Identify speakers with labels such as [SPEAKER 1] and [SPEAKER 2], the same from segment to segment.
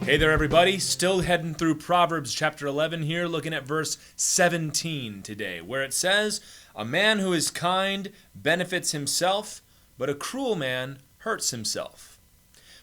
[SPEAKER 1] Hey there, everybody. Still heading through Proverbs chapter 11 here, looking at verse 17 today, where it says, "A man who is kind benefits himself, but a cruel man hurts himself."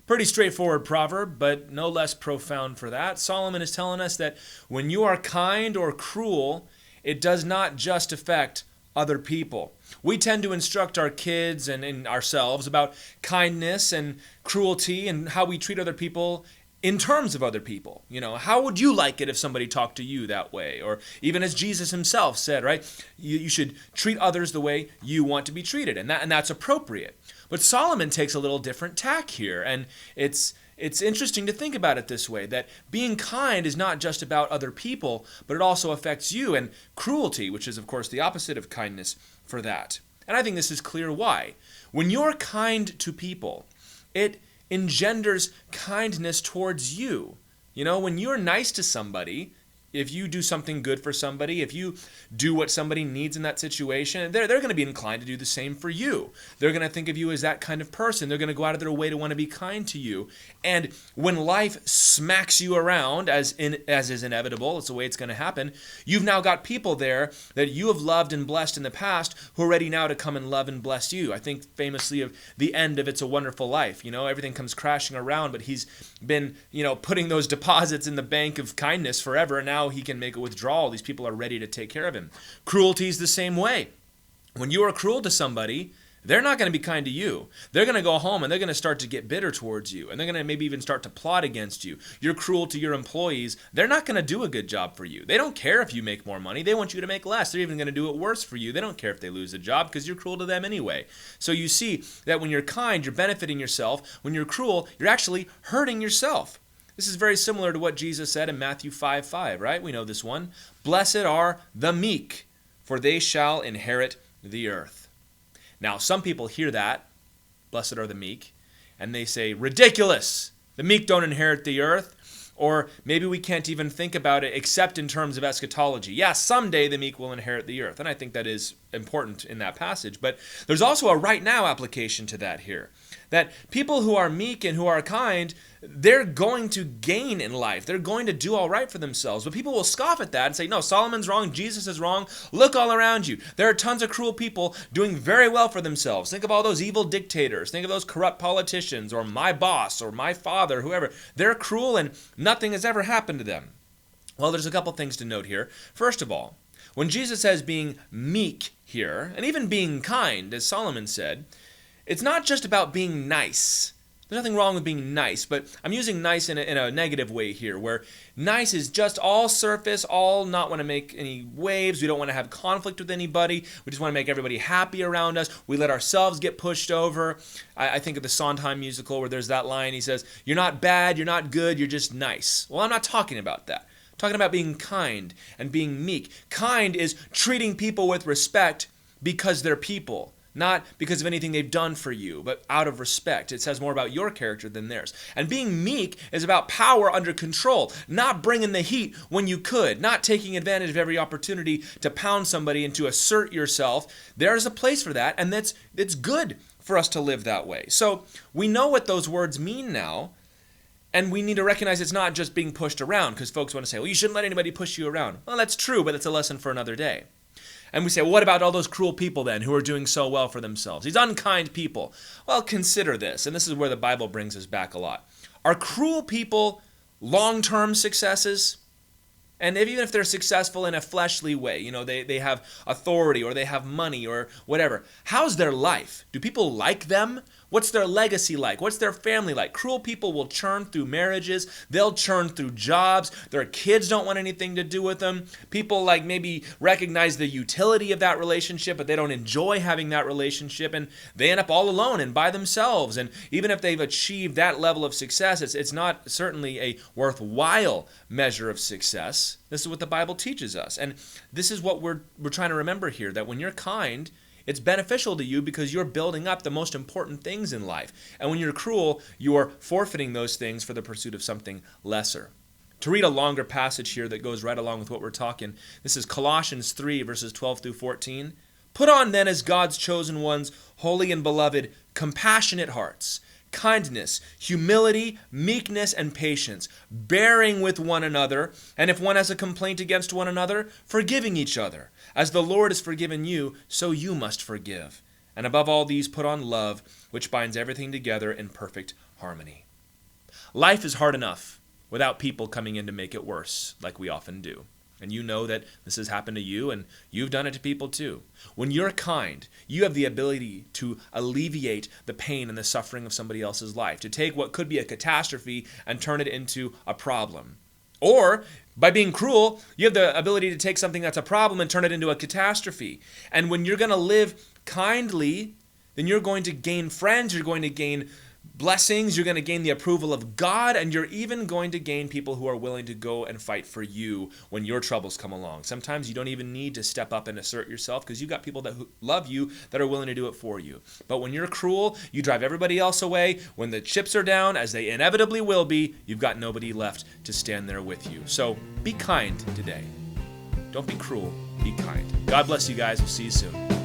[SPEAKER 1] Pretty straightforward proverb, but no less profound for that. Solomon is telling us that when you are kind or cruel, it does not just affect other people. We tend to instruct our kids and ourselves about kindness and cruelty and how we treat other people in terms of other people. How would you like it if somebody talked to you that way? Or even as Jesus himself said, right? You should treat others the way you want to be treated, and that's appropriate. But Solomon takes a little different tack here, and it's interesting to think about it this way, that being kind is not just about other people, but it also affects you, and cruelty, which is of course the opposite of kindness, for that. And I think this is clear why. When you're kind to people, it engenders kindness towards you. When you're nice to somebody, if you do something good for somebody, if you do what somebody needs in that situation, they're going to be inclined to do the same for you. They're going to think of you as that kind of person. They're going to go out of their way to want to be kind to you. And when life smacks you around, as is inevitable, it's the way it's going to happen, you've now got people there that you have loved and blessed in the past who are ready now to come and love and bless you. I think famously of the end of It's a Wonderful Life. Everything comes crashing around, but he's been, putting those deposits in the bank of kindness forever, and now he can make a withdrawal. These people are ready to take care of him. Cruelty is the same way. When you are cruel to somebody, they're not going to be kind to you. They're going to go home and they're going to start to get bitter towards you, and they're going to maybe even start to plot against you. You're cruel to your employees. They're not going to do a good job for you. They don't care if you make more money. They want you to make less. They're even going to do it worse for you. They don't care if they lose a job because you're cruel to them anyway. So you see that when you're kind, you're benefiting yourself. When you're cruel, you're actually hurting yourself. This is very similar to what Jesus said in Matthew 5:5, right? We know this one. "Blessed are the meek, for they shall inherit the earth." Now, some people hear that, "Blessed are the meek," and they say, "Ridiculous! The meek don't inherit the earth." Or maybe we can't even think about it except in terms of eschatology. Yeah, someday the meek will inherit the earth, and I think that is important in that passage. But there's also a right now application to that here. That people who are meek and who are kind, they're going to gain in life. They're going to do all right for themselves. But people will scoff at that and say, "No, Solomon's wrong, Jesus is wrong. Look all around you. There are tons of cruel people doing very well for themselves. Think of all those evil dictators. Think of those corrupt politicians, or my boss or my father, whoever. They're cruel and nothing has ever happened to them." Well, there's a couple things to note here. First of all, when Jesus says being meek here, and even being kind, as Solomon said, it's not just about being nice. There's nothing wrong with being nice, but I'm using nice in a negative way here, where nice is just all surface, all not want to make any waves. We don't want to have conflict with anybody. We just want to make everybody happy around us. We let ourselves get pushed over. I think of the Sondheim musical where there's that line. He says, "You're not bad, you're not good, you're just nice." Well, I'm not talking about that. I'm talking about being kind and being meek. Kind is treating people with respect because they're people. Not because of anything they've done for you, but out of respect. It says more about your character than theirs. And being meek is about power under control, not bringing the heat when you could, not taking advantage of every opportunity to pound somebody and to assert yourself. There's a place for that, and it's good for us to live that way. So we know what those words mean now, and we need to recognize it's not just being pushed around, because folks want to say, "Well, you shouldn't let anybody push you around." Well, that's true, but it's a lesson for another day. And we say, well, what about all those cruel people then who are doing so well for themselves? These unkind people. Well, consider this, and this is where the Bible brings us back a lot. Are cruel people long-term successes? And even if they're successful in a fleshly way, they have authority or they have money or whatever, how's their life? Do people like them? What's their legacy like? What's their family like? Cruel people will churn through marriages. They'll churn through jobs. Their kids don't want anything to do with them. People maybe recognize the utility of that relationship, but they don't enjoy having that relationship, and they end up all alone and by themselves. And even if they've achieved that level of success, it's not certainly a worthwhile measure of success. This is what the Bible teaches us. And this is what we're trying to remember here, that when you're kind, it's beneficial to you because you're building up the most important things in life. And when you're cruel, you're forfeiting those things for the pursuit of something lesser. To read a longer passage here that goes right along with what we're talking, this is Colossians 3, verses 12 through 14. "Put on then as God's chosen ones, holy and beloved, compassionate hearts, kindness, humility, meekness, and patience, bearing with one another, and if one has a complaint against one another, forgiving each other. As the Lord has forgiven you, so you must forgive. And above all these, put on love, which binds everything together in perfect harmony. Life is hard enough without people coming in to make it worse, like we often do. And you know that this has happened to you, and you've done it to people too. When you're kind, you have the ability to alleviate the pain and the suffering of somebody else's life, to take what could be a catastrophe and turn it into a problem. Or, by being cruel, you have the ability to take something that's a problem and turn it into a catastrophe. And when you're going to live kindly, then you're going to gain friends, you're going to gain blessings, you're going to gain the approval of God, and you're even going to gain people who are willing to go and fight for you when your troubles come along. Sometimes you don't even need to step up and assert yourself because you've got people that love you that are willing to do it for you. But when you're cruel, you drive everybody else away. When the chips are down, as they inevitably will be, you've got nobody left to stand there with you. So be kind today. Don't be cruel. Be kind. God bless you guys. We'll see you soon.